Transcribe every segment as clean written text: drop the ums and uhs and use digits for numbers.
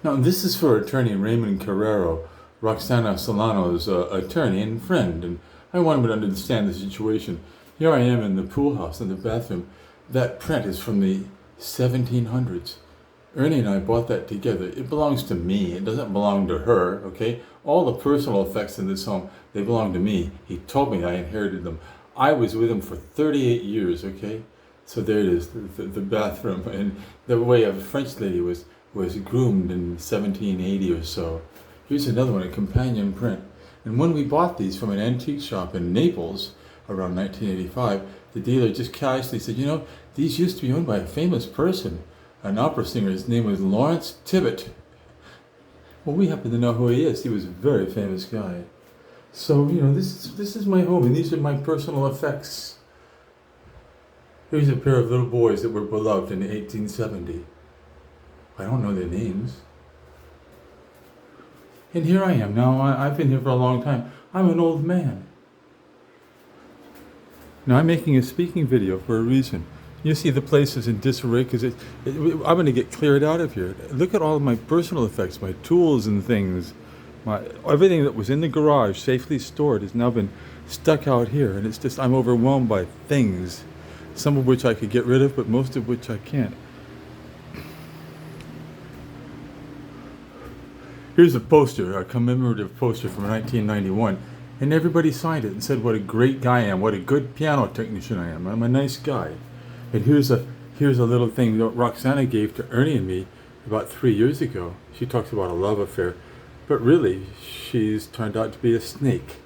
Now, this is for attorney Raymond Carrero, Roxana Solano's attorney and friend, and I want him to understand the situation. Here I am in the pool house in the bathroom. That print is from the 1700s. Ernie and I bought that together. It belongs to me. It doesn't belong to her, okay? All the personal effects in this home, they belong to me. He told me I inherited them. I was with him for 38 years, okay? So there it is, the bathroom. And the way a French lady was groomed in 1780 or so. Here's another one, a companion print. And when we bought these from an antique shop in Naples around 1985, the dealer just casually said, you know, these used to be owned by a famous person, an opera singer. His name was Lawrence Tibbett. Well, we happen to know who he is. He was a very famous guy. So, you know, this is my home, and these are my personal effects. Here's a pair of little boys that were beloved in 1870. I don't know their names. And here I am now. I've been here for a long time. I'm an old man. Now I'm making a speaking video for a reason. You see the place is in disarray because I'm going to get cleared out of here. Look at all of my personal effects, my tools and things. Everything that was in the garage, safely stored, has now been stuck out here. And it's just, I'm overwhelmed by things. Some of which I could get rid of, but most of which I can't. Here's a poster, a commemorative poster from 1991, and everybody signed it and said what a great guy I am, what a good piano technician I am. I'm a nice guy. And here's a little thing that Roxana gave to Ernie and me about 3 years ago. She talks about a love affair, but really, she's turned out to be a snake.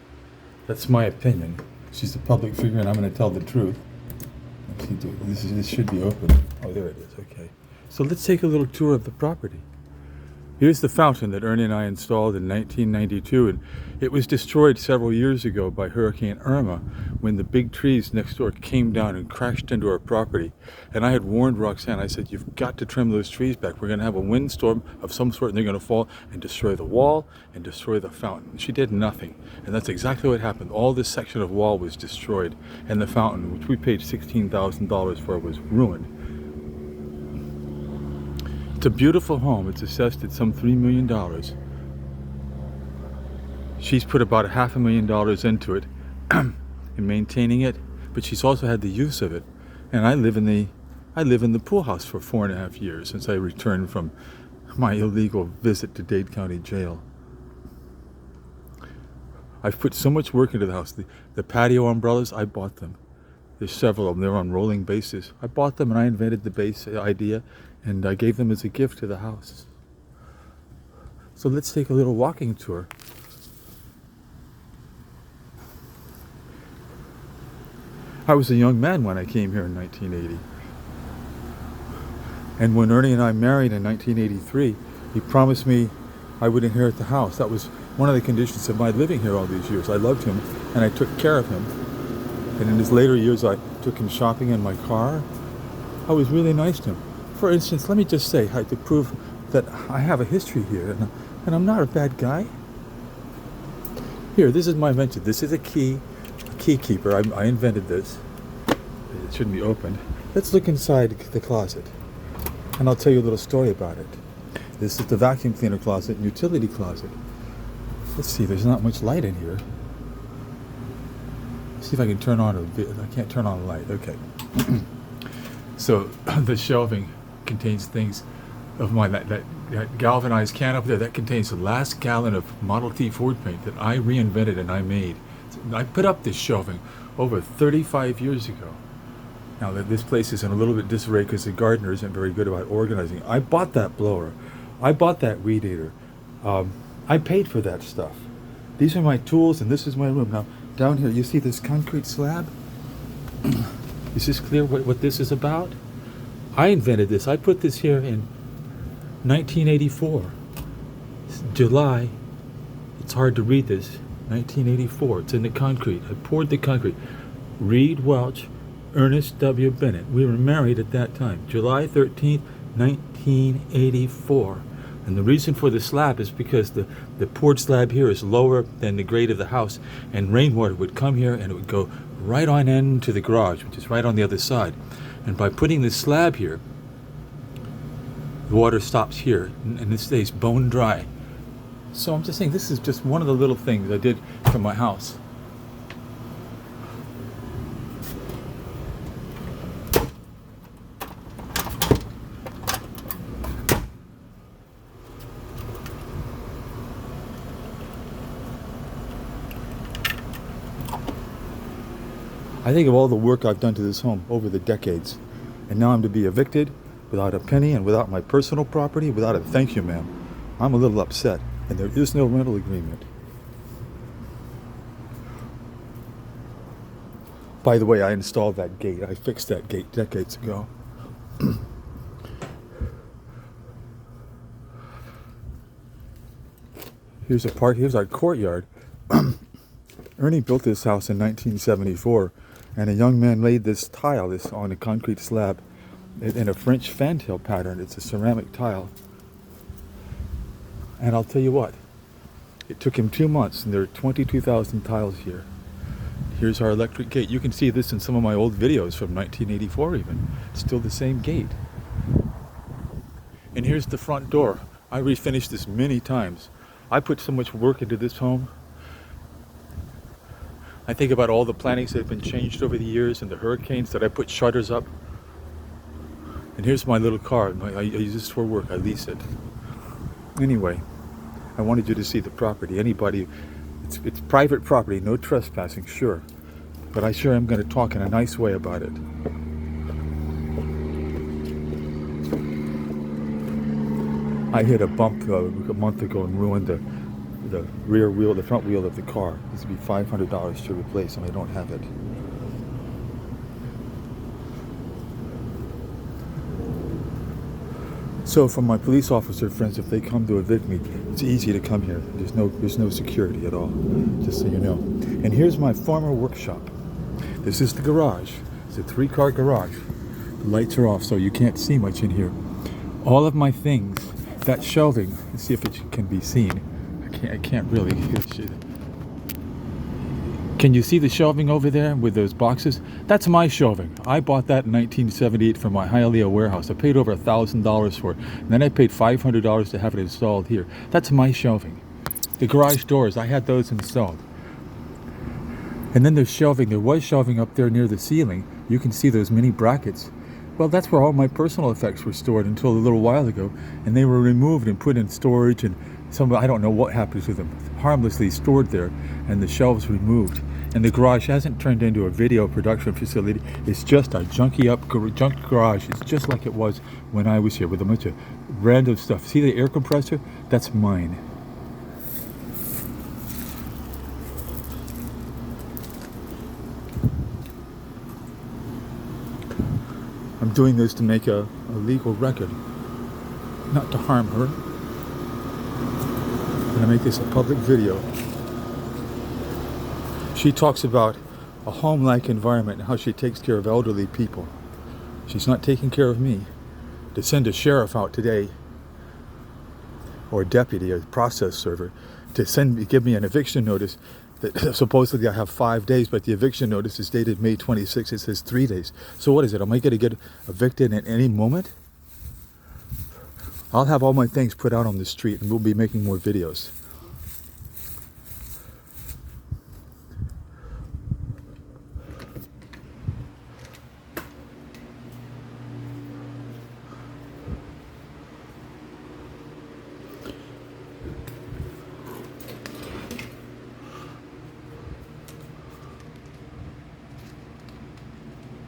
That's my opinion. She's a public figure, and I'm going to tell the truth. This should be open. Oh, there it is. Okay. So let's take a little tour of the property. Here's the fountain that Ernie and I installed in 1992, and it was destroyed several years ago by Hurricane Irma when the big trees next door came down and crashed into our property. And I had warned Roxanne, I said, you've got to trim those trees back. We're going to have a windstorm of some sort, and they're going to fall and destroy the wall and destroy the fountain. And she did nothing. And that's exactly what happened. All this section of wall was destroyed, and the fountain, which we paid $16,000 for, was ruined. It's a beautiful home. It's assessed at some $3 million. She's put about $500,000 into it in maintaining it, but she's also had the use of it. And I live in the pool house for 4.5 years since I returned from my illegal visit to Dade County Jail. I've put so much work into the house. The patio umbrellas, I bought them. There's several of them. They're on rolling bases. I bought them and I invented the base idea, and I gave them as a gift to the house. So let's take a little walking tour. I was a young man when I came here in 1980. And when Ernie and I married in 1983, he promised me I would inherit the house. That was one of the conditions of my living here all these years. I loved him and I took care of him. And in his later years, I took him shopping in my car. I was really nice to him. For instance, let me just say, to prove that I have a history here, and I'm not a bad guy. Here, this is my invention. This is a key keeper. I invented this. It shouldn't be opened. Let's look inside the closet, and I'll tell you a little story about it. This is the vacuum cleaner closet and utility closet. Let's see, there's not much light in here. See if I can turn on I can't turn on a light. Okay. So the shelving contains things of mine. That galvanized can up there, that contains the last gallon of Model T Ford paint that I reinvented and I made. I put up this shelving over 35 years ago. Now that this place is in a little bit disarray because the gardener isn't very good about organizing. I bought that blower. I bought that weed eater. I paid for that stuff. These are my tools, and this is my room. Now, down here, you see this concrete slab? Is this clear what this is about? I invented this. I put this here in 1984. July. It's hard to read this. 1984. It's in the concrete. I poured the concrete. Reed Welch, Ernest W. Bennett. We were married at that time. July 13th, 1984. And the reason for the slab is because the poured slab here is lower than the grade of the house, and rainwater would come here and it would go right on into the garage, which is right on the other side. And by putting this slab here, The water stops here, and it stays bone dry. So I'm just saying, this is just one of the little things I did for my house. I think of all the work I've done to this home over the decades, and now I'm to be evicted without a penny and without my personal property, without a thank you, ma'am. I'm a little upset, and there is no rental agreement. By the way, I installed that gate. I fixed that gate decades ago. Here's our courtyard. Ernie built this house in 1974, and a young man laid this tile on a concrete slab in a French fantail pattern. It's a ceramic tile. And I'll tell you what, it took him 2 months, and there are 22,000 tiles here. Here's our electric gate. You can see this in some of my old videos from 1984 even. It's still the same gate. And here's the front door. I refinished this many times. I put so much work into this home. I think about all the plantings that have been changed over the years and the hurricanes that I put shutters up. And here's my little car. I use this for work. I lease it. Anyway, I wanted you to see the property. Anybody, it's private property, no trespassing, sure. But I sure am going to talk in a nice way about it. I hit a bump a month ago and ruined the rear wheel, the front wheel of the car. It used to be $500 to replace, and I don't have it. So from my police officer friends, if they come to evict me, it's easy to come here. There's no security at all, just so you know. And here's my former workshop. This is the garage. It's a 3-car garage. The lights are off, so you can't see much in here. All of my things, that shelving, let's see if it can be seen. I can't really. Can you see the shelving over there with those boxes? That's my shelving. I bought that in 1978 from my Hialeah warehouse. I paid over $1,000 for it. And then I paid $500 to have it installed here. That's my shelving. The garage doors, I had those installed. And then there's shelving. There was shelving up there near the ceiling. You can see those mini brackets. Well, that's where all my personal effects were stored until a little while ago. And they were removed and put in storage, and I don't know what happened to them. Harmlessly stored there, and the shelves removed. And the garage hasn't turned into a video production facility. It's just a junky up junk garage. It's just like it was when I was here with a bunch of random stuff. See the air compressor? That's mine. I'm doing this to make a legal record, not to harm her. I'm going to make this a public video. She talks about a home-like environment and how she takes care of elderly people. She's not taking care of me. To send a sheriff out today, or a deputy, a process server, to give me an eviction notice that supposedly I have 5 days, but the eviction notice is dated May 26th. It says 3 days. So what is it? Am I going to get evicted at any moment? I'll have all my things put out on the street, and we'll be making more videos.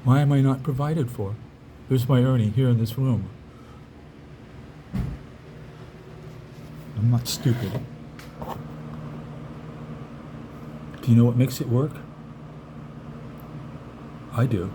Why am I not provided for? There's my Ernie here in this room. I'm not stupid. Do you know what makes it work? I do.